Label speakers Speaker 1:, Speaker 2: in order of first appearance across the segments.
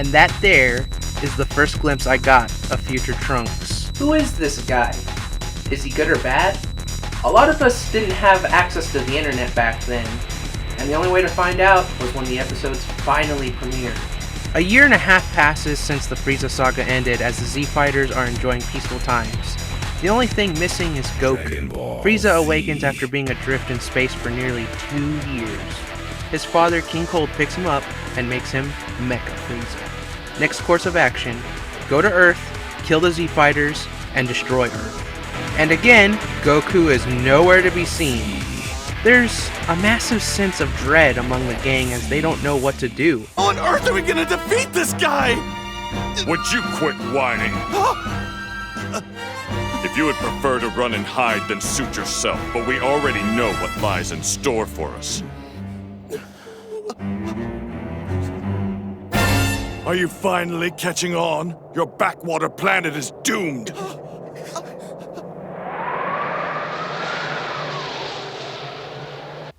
Speaker 1: And that there is the first glimpse I got of future Trunks.
Speaker 2: Who is this guy? Is he good or bad? A lot of us didn't have access to the internet back then, and the only way to find out was when the episodes finally premiered.
Speaker 1: A year and a half passes since the Frieza saga ended as the Z Fighters are enjoying peaceful times. The only thing missing is Goku. Frieza awakens after being adrift in space for nearly 2 years. His father, King Cold, picks him up and makes him Mecha Frieza. Next course of action, go to Earth, kill the Z Fighters, and destroy Earth. And again, Goku is nowhere to be seen. There's a massive sense of dread among the gang as they don't know what to do.
Speaker 3: How on earth are we gonna defeat this guy?
Speaker 4: Would you quit whining? If you would prefer to run and hide, then suit yourself, but we already know what lies in store for us. Are you finally catching on? Your backwater planet is doomed!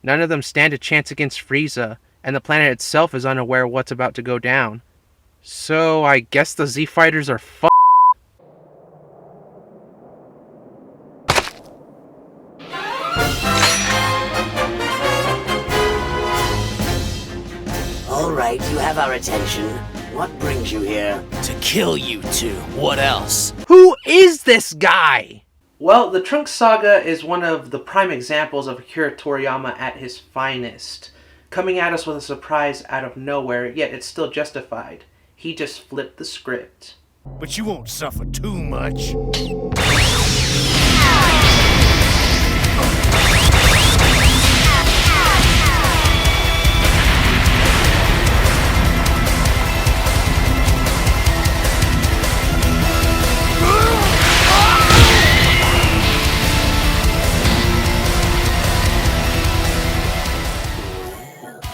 Speaker 1: None of them stand a chance against Frieza, and the planet itself is unaware of what's about to go down. So I guess the Z Fighters are f***ed.
Speaker 5: Alright, you have our attention. What brings you here?
Speaker 6: To kill you two. What else?
Speaker 1: Who is this guy?
Speaker 2: Well, the Trunks saga is one of the prime examples of Akira Toriyama at his finest. Coming at us with a surprise out of nowhere, yet it's still justified. He just flipped the script.
Speaker 3: But you won't suffer too much.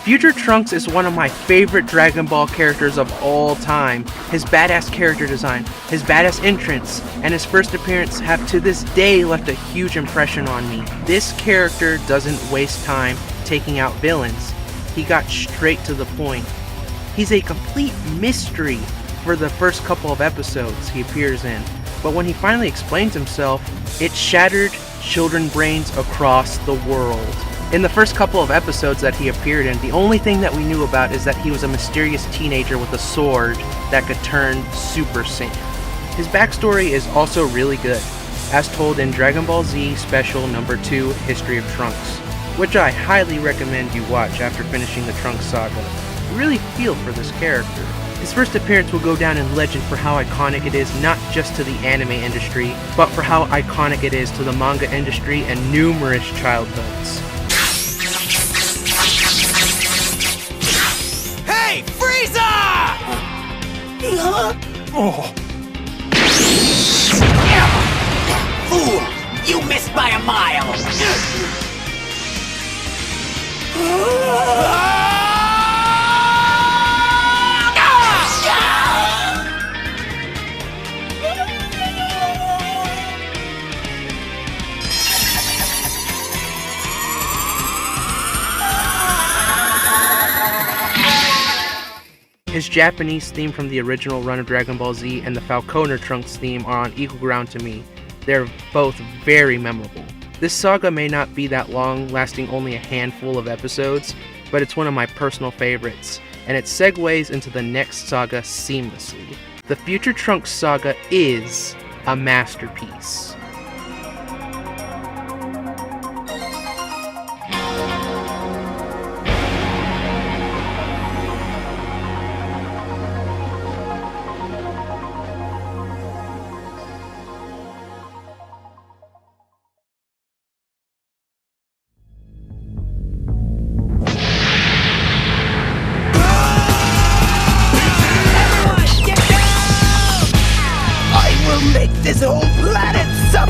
Speaker 1: Future Trunks is one of my favorite Dragon Ball characters of all time. His badass character design, his badass entrance, and his first appearance have to this day left a huge impression on me. This character doesn't waste time taking out villains. He got straight to the point. He's a complete mystery for the first couple of episodes he appears in, but when he finally explains himself, it shattered children's brains across the world. In the first couple of episodes that he appeared in, the only thing that we knew about is that he was a mysterious teenager with a sword that could turn Super Saiyan. His backstory is also really good, as told in Dragon Ball Z Special Number 2 History of Trunks, which I highly recommend you watch after finishing the Trunks saga. You really feel for this character. His first appearance will go down in legend for how iconic it is not just to the anime industry, but for how iconic it is to the manga industry and numerous childhoods.
Speaker 6: Hey, Frieza!
Speaker 3: Oh.
Speaker 5: Fool! You missed by a mile!
Speaker 1: His Japanese theme from the original run of Dragon Ball Z and the Falconer Trunks theme are on equal ground to me. They're both very memorable. This saga may not be that long, lasting only a handful of episodes, but it's one of my personal favorites, and it segues into the next saga seamlessly. The Future Trunks saga is a masterpiece.
Speaker 5: Make this whole planet suffer!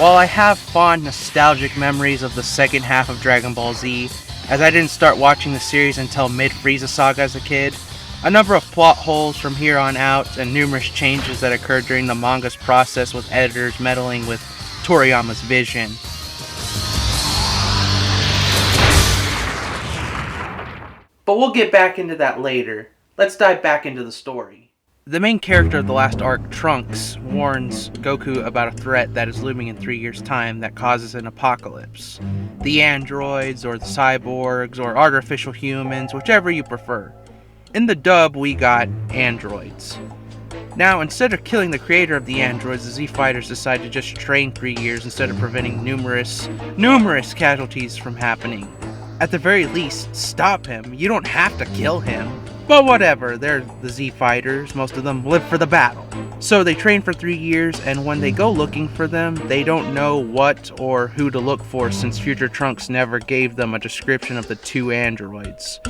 Speaker 1: While I have fond nostalgic memories of the second half of Dragon Ball Z, as I didn't start watching the series until mid-Frieza saga as a kid, a number of plot holes from here on out and numerous changes that occurred during the manga's process with editors meddling with Toriyama's vision.
Speaker 2: But we'll get back into that later. Let's dive back into the story.
Speaker 1: The main character of the last arc, Trunks, warns Goku about a threat that is looming in 3 years' time that causes an apocalypse. The androids, or the cyborgs, or artificial humans, whichever you prefer. In the dub, we got androids. Now, instead of killing the creator of the androids, the Z-Fighters decide to just train 3 years instead of preventing numerous casualties from happening. At the very least, stop him. You don't have to kill him. But whatever, they're the Z-Fighters, most of them live for the battle. So they train for 3 years, and when they go looking for them, they don't know what or who to look for since Future Trunks never gave them a description of the 2 androids.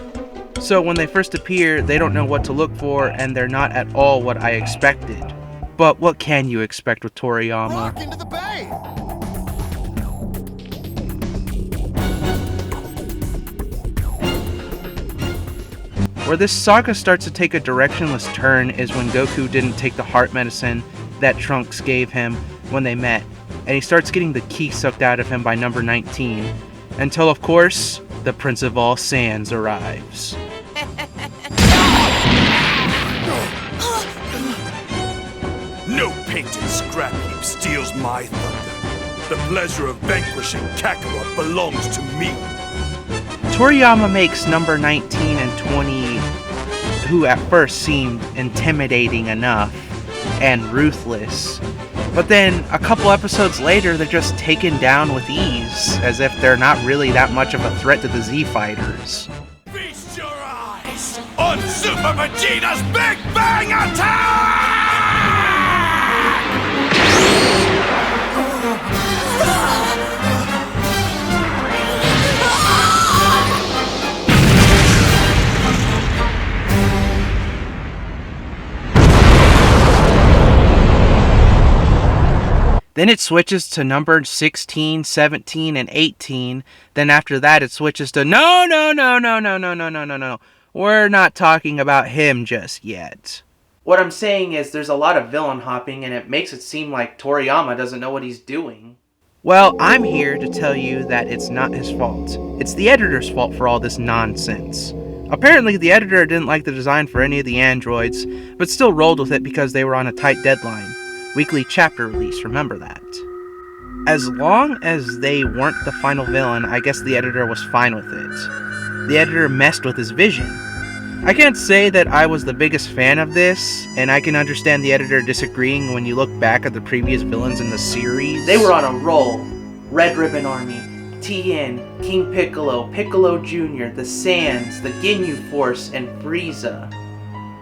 Speaker 1: So when they first appear, they don't know what to look for, and they're not at all what I expected. But what can you expect with Toriyama?
Speaker 3: Walk into the bay!
Speaker 1: Where this saga starts to take a directionless turn is when Goku didn't take the heart medicine that Trunks gave him when they met, and he starts getting the ki sucked out of him by number 19, until of course, the Prince of All Saiyans arrives.
Speaker 3: No painted scrap heap steals my thunder. The pleasure of vanquishing Kakarot belongs to me.
Speaker 1: Toriyama makes number 19 and 20, who at first seemed intimidating enough and ruthless, but then a couple episodes later they're just taken down with ease, as if they're not really that much of a threat to the Z-Fighters.
Speaker 3: Feast your eyes on Super Vegeta's Big Bang Attack!
Speaker 1: Then it switches to number 16, 17, and 18. Then after that it switches to no. We're not talking about him just yet.
Speaker 2: What I'm saying is there's a lot of villain hopping and it makes it seem like Toriyama doesn't know what he's doing.
Speaker 1: Well, I'm here to tell you that it's not his fault. It's the editor's fault for all this nonsense. Apparently the editor didn't like the design for any of the androids, but still rolled with it because they were on a tight deadline. Weekly chapter release, remember that. As long as they weren't the final villain, I guess the editor was fine with it. The editor messed with his vision. I can't say that I was the biggest fan of this, and I can understand the editor disagreeing when you look back at the previous villains in the series.
Speaker 2: They were on a roll. Red Ribbon Army, Tien, King Piccolo, Piccolo Jr., the Saiyans, the Ginyu Force, and Frieza.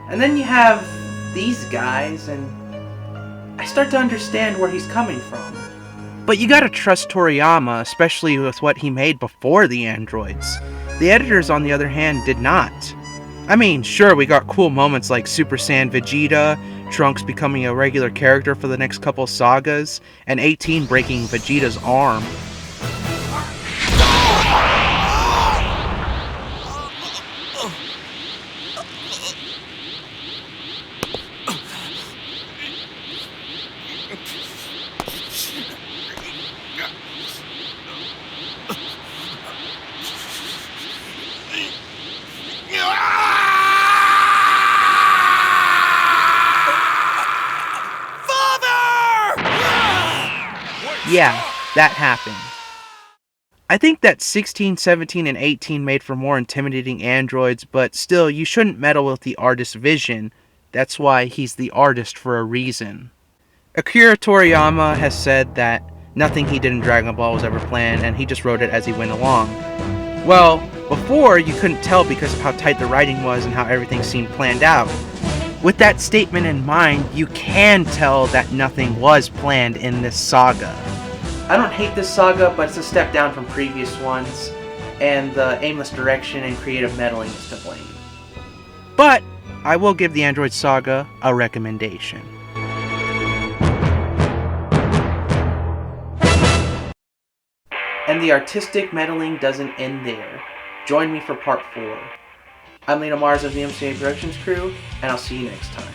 Speaker 2: And then you have these guys, and I start to understand where he's coming from.
Speaker 1: But you gotta trust Toriyama, especially with what he made before the androids. The editors, on the other hand, did not. I mean, sure, we got cool moments like Super Saiyan Vegeta, Trunks becoming a regular character for the next couple sagas, and 18 breaking Vegeta's arm. Yeah, that happened. I think that 16, 17, and 18 made for more intimidating androids, but still, you shouldn't meddle with the artist's vision. That's why he's the artist for a reason. Akira Toriyama has said that nothing he did in Dragon Ball was ever planned, and he just wrote it as he went along. Well, before, you couldn't tell because of how tight the writing was and how everything seemed planned out. With that statement in mind, you can tell that nothing was planned in this saga.
Speaker 2: I don't hate this saga, but it's a step down from previous ones, and the aimless direction and creative meddling is to blame.
Speaker 1: But I will give the Android Saga a recommendation.
Speaker 2: And the artistic meddling doesn't end there. Join me for part 4. I'm Lena Mars of the MCA Productions crew, and I'll see you next time.